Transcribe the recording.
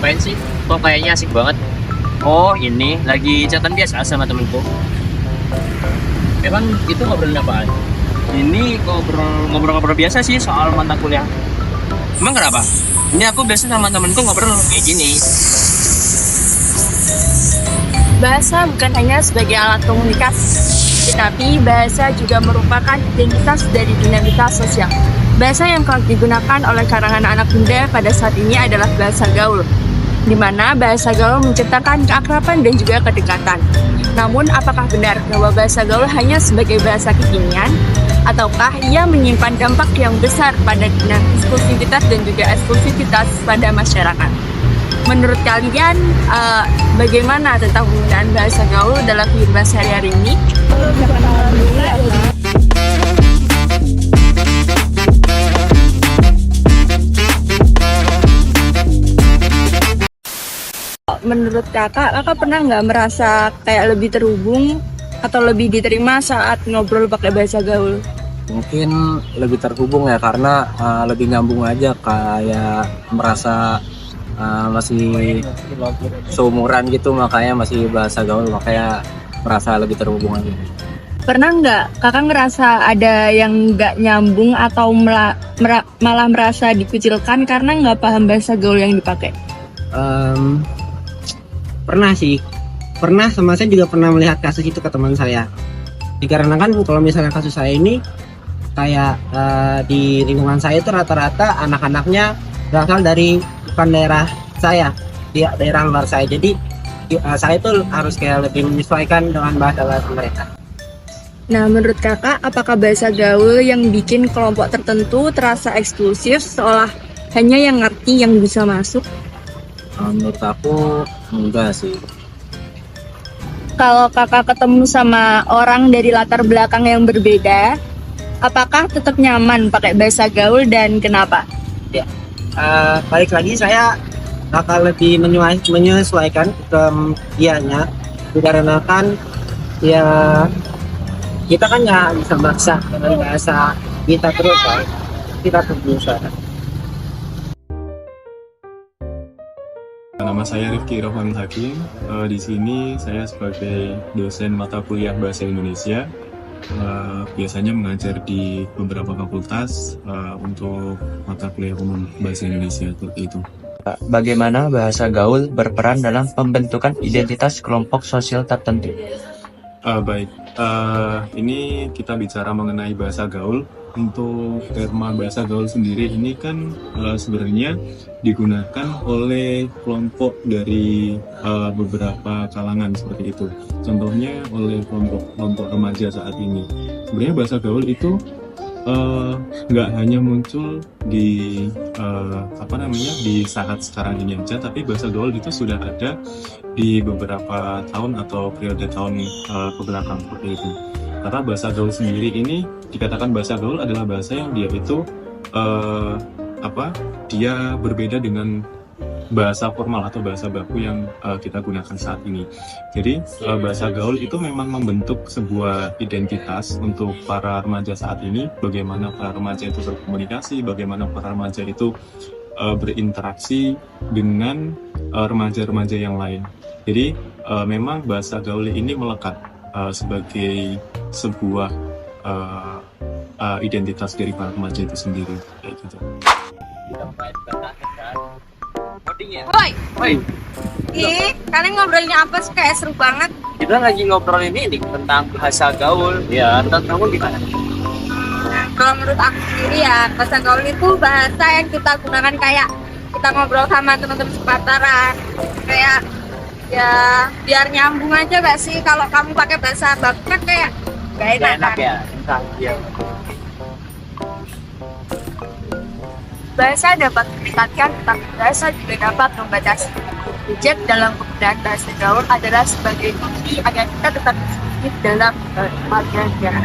ngapain sih? Kok kayaknya asik banget? Oh, ini lagi chatan biasa sama temenku. Emang itu ngobrolin apaan? Ini ngobrol-ngobrol biasa sih soal mata kuliah. Emang kenapa? Ini aku biasa sama temenku ngobrol kayak gini. Bahasa bukan hanya sebagai alat komunikasi, tetapi bahasa juga merupakan identitas dari dinamika sosial. Bahasa yang kerap digunakan oleh kalangan anak muda pada saat ini adalah bahasa gaul, di mana bahasa gaul menciptakan keakraban dan juga kedekatan. Namun, apakah benar bahwa bahasa gaul hanya sebagai bahasa kekinian, ataukah ia menyimpan dampak yang besar pada diskusivitas dan juga eksklusivitas pada masyarakat? Menurut kalian, bagaimana tentang penggunaan bahasa gaul dalam kehidupan sehari-hari ini? Menurut kakak pernah nggak merasa kayak lebih terhubung atau lebih diterima saat ngobrol pakai bahasa gaul? Mungkin lebih terhubung ya karena lebih nyambung aja, kayak merasa masih seumuran gitu, makanya masih bahasa gaul, makanya merasa lebih terhubung aja. Pernah nggak kakak ngerasa ada yang nggak nyambung atau malah merasa dikucilkan karena nggak paham bahasa gaul yang dipakai? Pernah sih, sama saya juga pernah melihat kasus itu ke teman saya. Dikarenakan kalau misalnya kasus saya ini kayak di lingkungan saya itu rata-rata anak-anaknya berasal dari bukan daerah saya, di daerah luar saya. Jadi saya itu harus kayak lebih menyesuaikan dengan bahasa mereka. Nah, menurut kakak, apakah bahasa gaul yang bikin kelompok tertentu terasa eksklusif seolah hanya yang ngerti yang bisa masuk? Menurut aku enggak sih. Kalau kakak ketemu sama orang dari latar belakang yang berbeda, apakah tetap nyaman pakai bahasa gaul dan kenapa? Balik lagi, saya bakal lebih menyesuaikan ke dianya, dikarenakan ya kita kan nggak bisa maksa dengan bahasa kita terus kan, kita terus berusaha. Nama saya Rifki Irfan Hakim. Di sini saya sebagai dosen mata kuliah Bahasa Indonesia. Biasanya mengajar di beberapa fakultas untuk mata kuliah umum Bahasa Indonesia seperti itu. Bagaimana bahasa gaul berperan dalam pembentukan identitas kelompok sosial tertentu? Baik, ini kita bicara mengenai bahasa gaul. Untuk terma bahasa gaul sendiri ini kan sebenarnya digunakan oleh kelompok dari beberapa kalangan seperti itu. Contohnya oleh kelompok remaja saat ini. Sebenarnya bahasa gaul itu nggak hanya muncul di di saat sekarang ini aja, tapi bahasa gaul itu sudah ada di beberapa tahun atau periode tahun kebelakang seperti itu. Karena bahasa gaul sendiri ini dikatakan bahasa gaul adalah bahasa yang dia itu dia berbeda dengan bahasa formal atau bahasa baku yang kita gunakan saat ini. Jadi bahasa gaul itu memang membentuk sebuah identitas untuk para remaja saat ini. Bagaimana para remaja itu berkomunikasi, bagaimana para remaja itu berinteraksi dengan remaja-remaja yang lain. Jadi memang bahasa gaul ini melekat sebagai sebuah identitas dari para remaja itu sendiri, kayak gitu. Woi, kalian ngobrolnya apa sih? Kayak seru banget. Kita lagi ngobrolin ini tentang bahasa gaul. Ya, tentang kamu gimana? Kalau menurut aku sendiri ya, bahasa gaul itu bahasa yang kita gunakan kayak kita ngobrol sama teman-teman sepantaran. Kayak ya biar nyambung aja gak sih? Kalau kamu pakai bahasa baku kan kayak gak enak ya. Iya. Bahasa dapat meningkatkan, tetapi bahasa juga dapat membatasi. Bijak dalam penggunaan bahasa gaul adalah sebagai kunci agar kita tetap positif dalam berbagai negara.